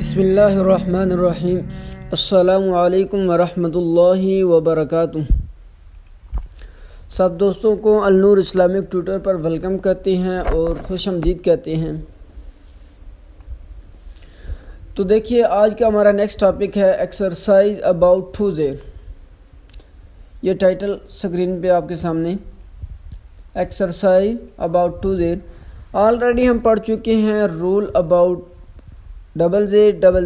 बिस्मिल्लाहिर्रहमानिर्रहीम। अस्सलामु अलैकुम वरहमतुल्लाहि वबरकातुह। सब दोस्तों को अल-नूर इस्लामिक ट्यूटर पर वेलकम करते हैं और खुशामदीद कहते हैं। तो देखिए, आज का हमारा नेक्स्ट टॉपिक है एक्सरसाइज अबाउट टू ज़ेर। ये टाइटल स्क्रीन पे आपके सामने, exercise about two zer. Already हम पढ़ चुके हैं rule about double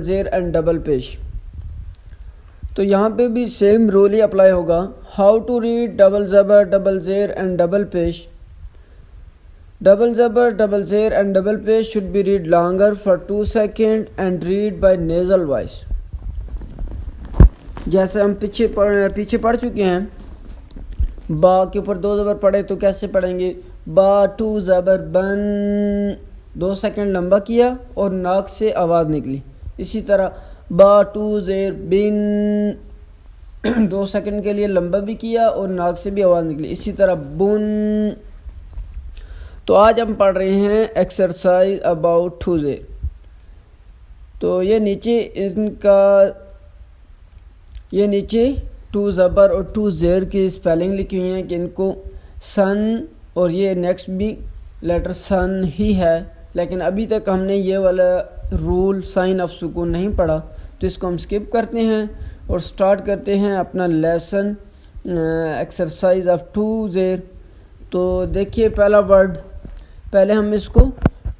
zer and double pesh. तो यहाँ पे भी सेम रूल ही अप्लाई होगा। How to read double zabar, double zer and double pesh. Double zabar, double zer and double pesh should be read longer for 2 second and read by nasal voice. जैसे हम पीछे पढ़ चुके हैं, बा के ऊपर 2 ज़बर पढ़े तो कैसे पढ़ेंगे? बा टू ज़बर बन, 2 सेकेंड लंबा किया और नाक से आवाज़ निकली। इसी तरह बा टू ज़ेर बिन, 2 सेकेंड के लिए लंबा भी किया और नाक से भी आवाज़ निकली। इसी तरह बुन। तो आज हम पढ़ रहे हैं एक्सरसाइज अबाउट टू ज़ेर। तो ये नीचे 2 ज़बर और 2 ज़ेर की स्पेलिंग लिखी हुई है कि इनको सन, और ये नेक्स्ट भी लेटर सन ही है, लेकिन अभी तक हमने ये वाला रूल साइन ऑफ सुकून नहीं पढ़ा, तो इसको हम स्किप करते हैं और स्टार्ट करते हैं अपना लेसन एक्सरसाइज ऑफ टू ज़ेर। तो देखिए, पहला वर्ड, पहले हम इसको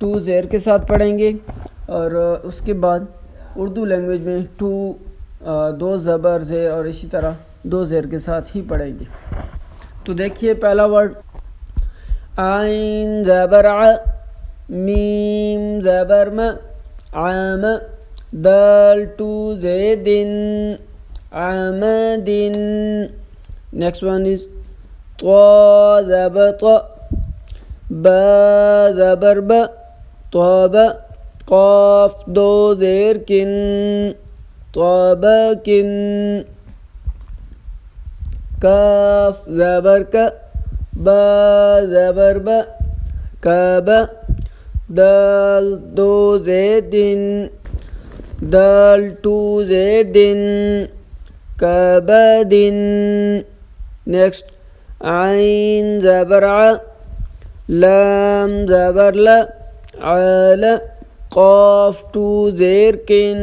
2 ज़ेर के साथ पढ़ेंगे और उसके बाद उर्दू लैंग्वेज में 2 ज़बर ज़ेर और इसी तरह 2 ज़ेर के साथ ही पढ़ेंगे। तो देखिए, पहला वर्ड आइन ज़बर आ, मीम ज़बर म, आम, दाल टू ज़ेदिन, आमदिन। नेक्स्ट वन इज त्वा ज़बर त्वा, बा ज़बर ब, त्वाब, क़ाफ 2 ज़ेर किन, त्वाबकिन। काफ ज़बर क, बा ज़बर ब, काब, दाल 2 ज़ेदिन, दाल टू ज़ेदिन, काबदिन। नेक्स्ट आइन ज़बर आ, लाम ज़बर ल, आल, क़ाफ 2 ज़ेर किन,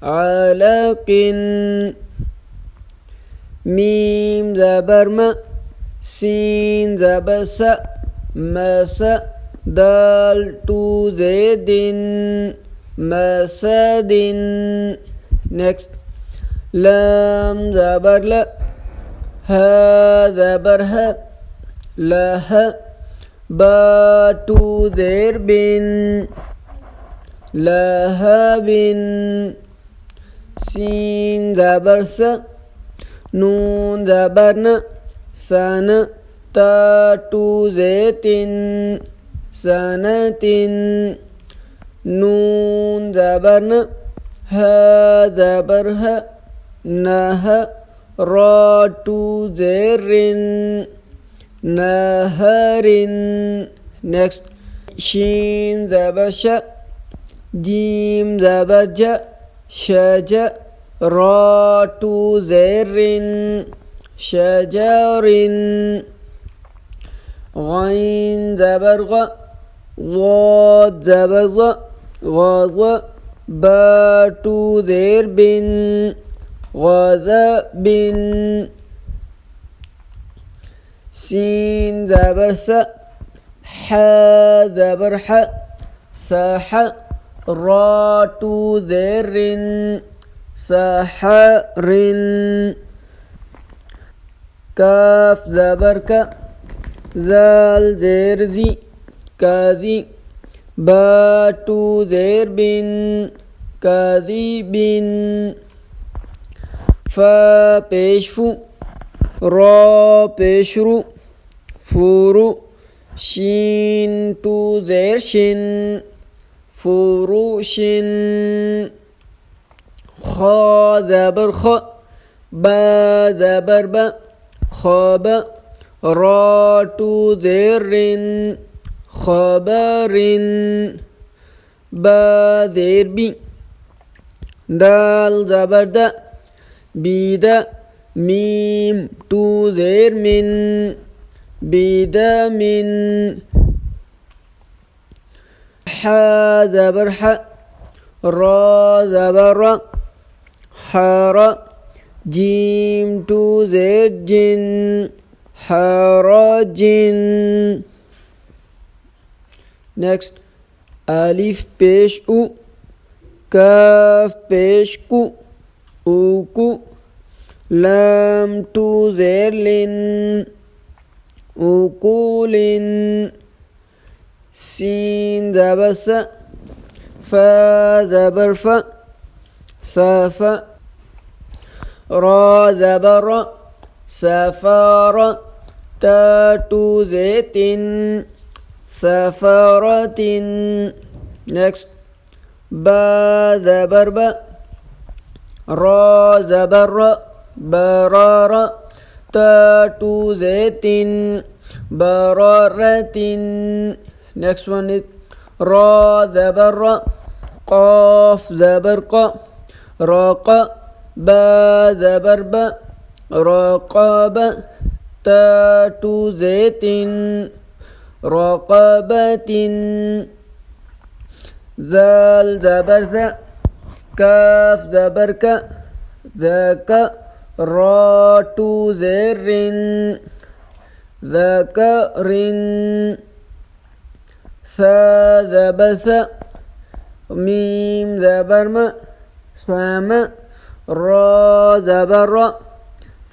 आलकिन। मीम ज़बर म, सीन ज़बर स, मस, दाल टू ज़ेदिन, मसदिन। नेक्स्ट लाम ज़बर ल, हा ज़बर ह, लह, बा टू ज़ेर बिन, लहबिन। सीन ज़बर स, नून ज़बर न, सन, ता टू ज़ेतिन, सनतिन। नून ज़बर न, हा ज़बर ह, नह, रा टू ज़ेरिन, नहरिन। नेक्स्ट शीन ज़बर श, जीम ज़बर ज, शज, रा टू ज़ेरिन, शजरिन। गैन ज़बर ग, ज़ाद ज़बर ज़, ग़ज़, बा टू ज़ेर बिन, ग़ज़बिन। सीन ज़बर स, हा ज़बर ह, सह, रा टू ज़ेरिन, सहरिन। काफ ज़बर क, ज़ाल ज़ेर ज़ी, काज़ी, बा टू ज़ेर बिन, काज़िबिन। फा पेश फू, रा पेश रू, फूरू, शीन टू ज़ेर शिन, फूरूशिन। खा ज़बर ख, बा ज़बर ब, ख़ाब, रा टू ज़ेरिन, ख़बरिन। बा ज़ेर बी, दाल ज़बर द बीद मीम टू ज़ेर मिन बीद मिन हा ज़बर ह रा ज़बर र हर जीम टू ज़ेर जिन हरजिन नेक्स्ट अलिफ पेश उ काफ पेश कु उकु लाम टू ज़ेर लिन उकुलिन सीन ज़बर स फा ज़बर फ सफ रा ज़बर र सफर ता टू ज़ेतिन सफरतिन नेक्स्ट बा ज़बर ब रा ज़बर र बरर ता टू ज़ेतिन बररतिन नेक्स्ट वन इज रा ज़बर र क़ाफ ज़बर क़ रक़ बा ज़बर ब रक़ब ता टू ज़ेतिन रक़बतिन ज़ाल ज़बर ज़ काफ ज़बर क ज़क रा टू ज़ेरिन ज़करिन सा ज़बर स मीम ज़बर म सम रा ज़बर र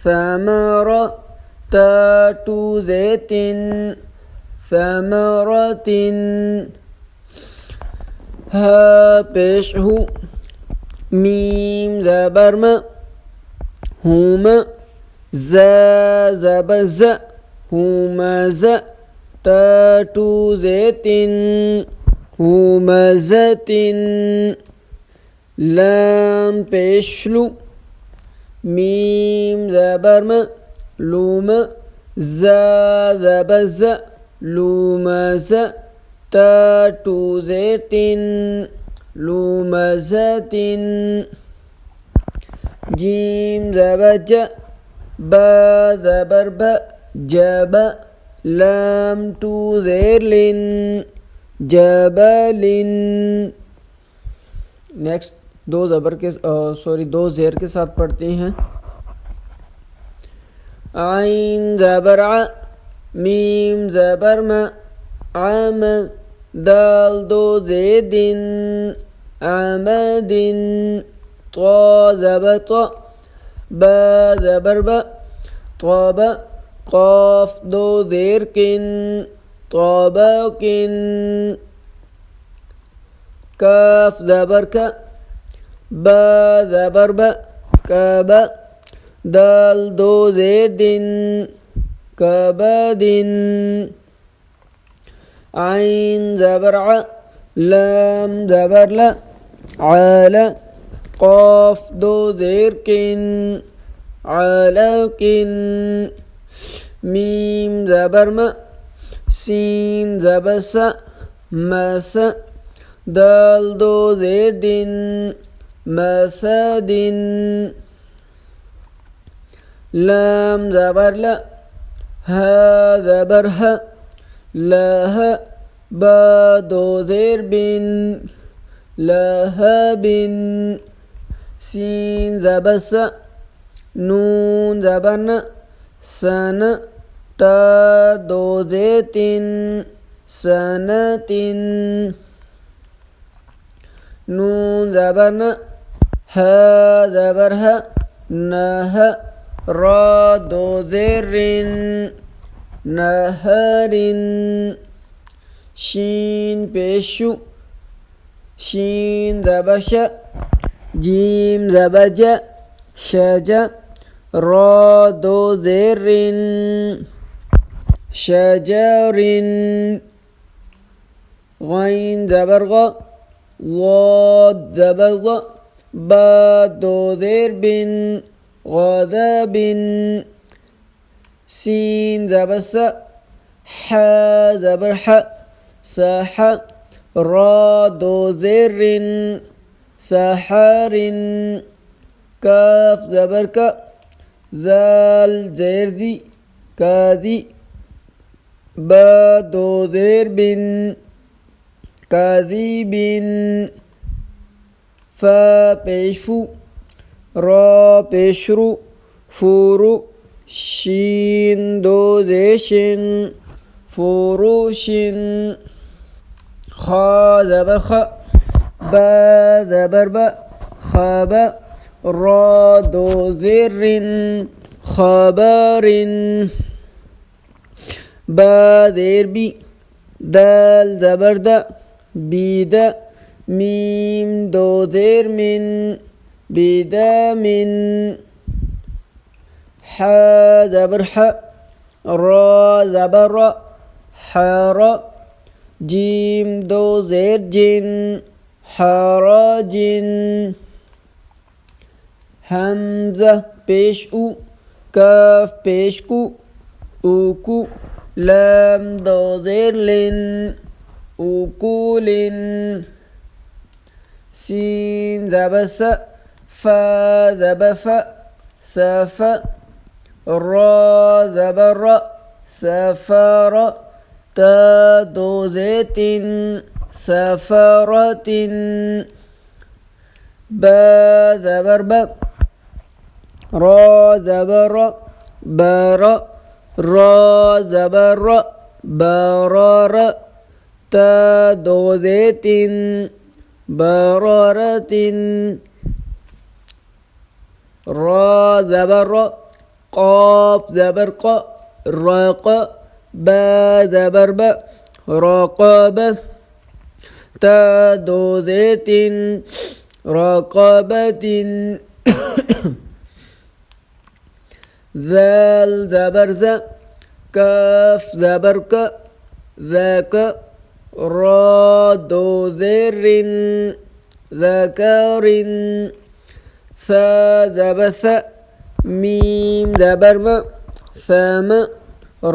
समर ता टू ज़ेतिन समरतिन हा पेश हु मीम ज़बर म हुम ज़ ज़बर ज़ हुमज़ ता टू ज़ेतिन हुमज़तिन लाम पेश लु मीम ज़बर म लूम ज़ ज़बर ज़ लूमज़ ता टू ज़ेतिन लूमज़तिन जीम ज़बर ज बा ज़बर ब जब लाम टू ज़ेर लिन जबलिन नेक्स्ट दो ज़ेर के साथ पढ़ते हैं आइन ज़बर आ मीम ज़बर म आम दाल दो ज़ेदिन आमदिन ता ज़बर ता बा ज़बर ब ताब क़ाफ दो ज़ेर किन ताबकिन काफ ज़बर क बा ज़बर ब कब दाल दो ज़ेदिन कबदिन आइन ज़बर आ लाम ज़बर ल आला क़ाफ दो ज़ेर किन आलकिन मीम ज़बर म सीन ज़बर स मस दाल दो ज़ेदिन मसदिन लाम ज़बर ल हा ज़बर ह लह बा दो ज़ेर बिन लहबिन सीन ज़बर स नून ज़बर न सन ता दो ज़ेतिन सनतिन नून ज़बर न हा ज़बर ह नह रा दो ज़ेरिन नहरिन शीन पेशु शीन ज़बर श जीम ज़बर ज शज रा दो ज़ेरिन शजरिन गैन ज़बर ग वाद ज़बर ग बा दो ज़ेर बिन गज़बिन सीन ज़बर स हा ज़बर ह सह रा दो ज़ेरिन सहरिन काफ ज़बर का ज़ाल ज़ेर ज़ी काज़ी बा दो ज़ेर बिन काज़िबिन फा पेशफू रा पेशरू फूरु शीन दो ज़ेशिन फुरुशिन खा ज़बर ख बा ज़बर बा खबा रा दो ज़ेरिन खबरिन बा ज़ेर बी दाल ज़बर दा बीदा मीम दो ज़ेर मिन बिदामिन हा ज़बर हा रा ज़बर रा हारा जीम दो ज़ेर जिन हाराजिन हमज़ा पेश उ काफ पेश कु उकु लाम दो ज़ेर लिन उकुलिन सीन ज़बर सा फा ज़बर फा सफा रा ज़बर रा सफरा ता दो ज़ेतिन सफरतिन बा ज़बर बा रा ज़बर रा बारा रा ज़बर रा बारारा ता दो ज़ेतिन बारारतिन रा ज़बर रा क़ाफ ज़बर क़ा राक़ा बा ज़बर बा राक़बा ता दो ज़ेतिन राक़बतिन ज़ाल ज़बर ज़ा काफ ज़बर का ज़ाका रा दो ज़ेरिन ज़कारिन सा ज़बर सा मीम ज़बर मा सामा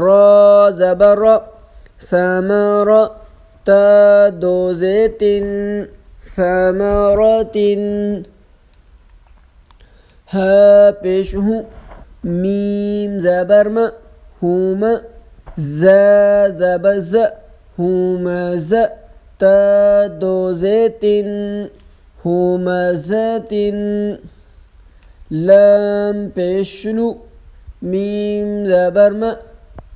रा ज़बर रा सामारा ता दो ज़ेतिन सामारतिन हा पेश हूँ मीम ज़बर मा हुमा ज़ा ज़बर ज़ा हुमज़ा ता दो ज़ेतिन हुमज़तिन लाम पेशलू मीम ज़बर मा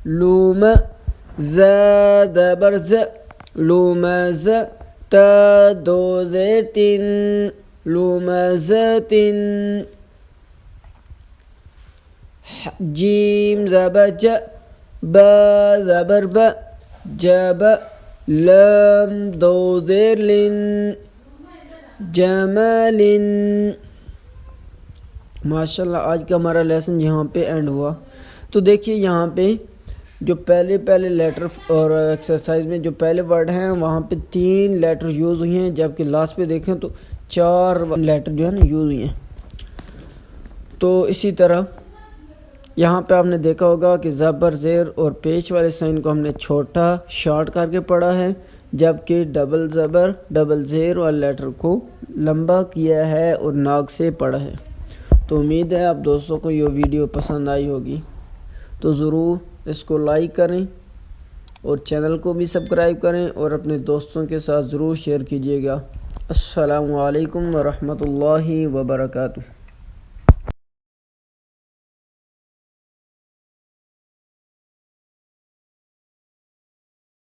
लूमा ज़ा ज़बर ज़ा लूमज़ा ता दो ज़ेतिन लूमज़तिन जीम ज़बर जा बा ज़बर बा जबा लाम दो ज़ेर लिन जमालिन। माशाल्लाह आज का हमारा लेसन यहाँ पे एंड हुआ। तो देखिए यहाँ पे जो पहले लेटर और एक्सरसाइज में जो पहले वर्ड हैं वहाँ पे 3 लेटर यूज़ हुए हैं, जबकि लास्ट पे देखें तो 4 लेटर जो है ना यूज़ हुए हैं। तो इसी तरह यहाँ पे आपने देखा होगा कि ज़बर ज़ेर और पेश वाले साइन को हमने छोटा शॉर्ट करके पढ़ा है, जबकि डबल ज़बर डबल ज़ेर वाले लेटर को लंबा किया है और नाक से पढ़ा है। तो उम्मीद है आप दोस्तों को ये वीडियो पसंद आई होगी, तो ज़रूर इसको लाइक करें और चैनल को भी सब्सक्राइब करें और अपने दोस्तों के साथ ज़रूर शेयर कीजिएगा। अस्सलामु अलैकुम व रहमतुल्लाहि व बरकातुहू।